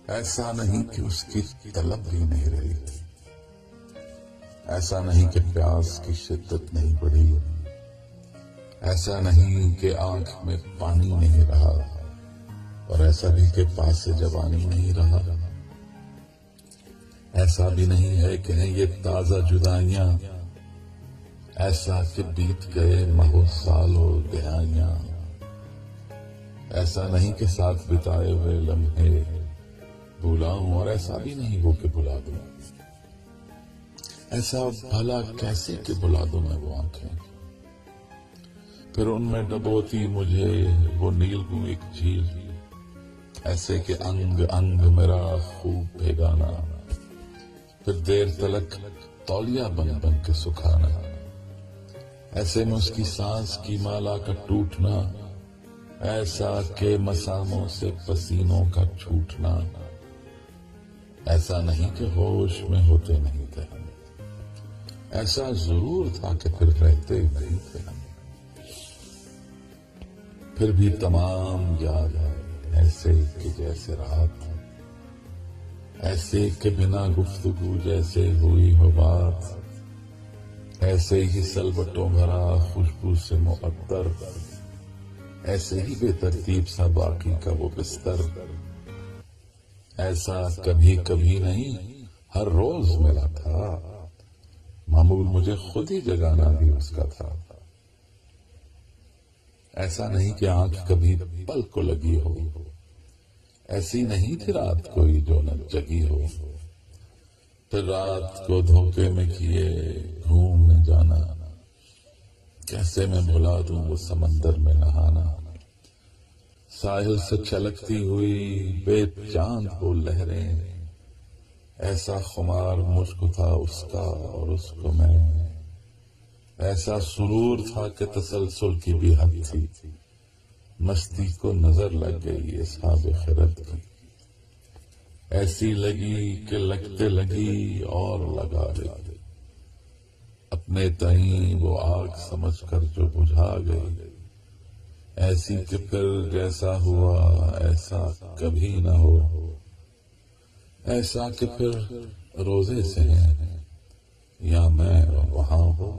ایسا نہیں کہ اس کی طلب بھی نہیں رہی، ایسا نہیں کہ پیاس کی شدت نہیں بڑھی، ایسا نہیں کہ آنکھ میں پانی نہیں رہا، اور ایسا بھی کہ پاس سے جوانی نہیں رہا۔ ایسا بھی نہیں ہے کہ یہ تازہ جدائیاں، ایسا کہ بیت گئے ماہو سال و دہائیاں۔ ایسا نہیں کہ ساتھ بتائے ہوئے لمحے بھولا ہوں، اور ایسا بھی نہیں وہ کہ بھلا دوں۔ ایسا بھلا کیسے کہ بھلا دوں میں وہ آنکھیں، پھر ان میں ڈبوتی مجھے وہ نیل ایک جھیل، ایسے کہ انگ انگ میرا خوب بھیگانا، پھر دیر تلک تولیہ بن بن کے سکھانا۔ ایسے میں اس کی سانس کی مالا کا ٹوٹنا، ایسا کہ مساموں سے پسینوں کا چھوٹنا۔ ایسا نہیں کہ ہوش میں ہوتے نہیں تھے ہم، ایسا ضرور تھا کہ پھر رہتے نہیں تھے ہم۔ پھر بھی تمام یاد ہے ایسے کہ جیسے رات، ایسے کہ بنا گفتگو جیسے ہوئی ہو بات، ایسے ہی سلوٹوں بھرا خوشبو سے معطر، ایسے ہی بے ترتیب سا باقی کا وہ بستر۔ ایسا کبھی کبھی نہیں ہر روز ملا تھا، معمول مجھے خود ہی جگانا بھی اس کا تھا۔ ایسا نہیں کہ آنکھ کبھی پل کو لگی ہو، ایسی نہیں تھی رات کوئی جو نہ جگی ہو۔ پھر رات کو دھوکے میں کیے گھومنے جانا، کیسے میں بھلا دوں وہ سمندر میں نہانا۔ ساحل سے چھلکتی ہوئی بے چاند وہ لہریں، ایسا خمار مجھ کو تھا اس کا اور اس کو میں، ایسا سرور تھا کہ تسلسل کی بھی حد تھی، مستی کو نظر لگ گئی اصحاب خرد کی۔ ایسی لگی کہ لگتے لگی اور لگا گئی، اپنے تئیں وہ آگ سمجھ کر جو بجھا گئی۔ ایسی کہ پھر جیسا ہوا ایسا کبھی نہ ہو، ایسا کہ پھر روزے سے ہیں یا میں وہاں ہو۔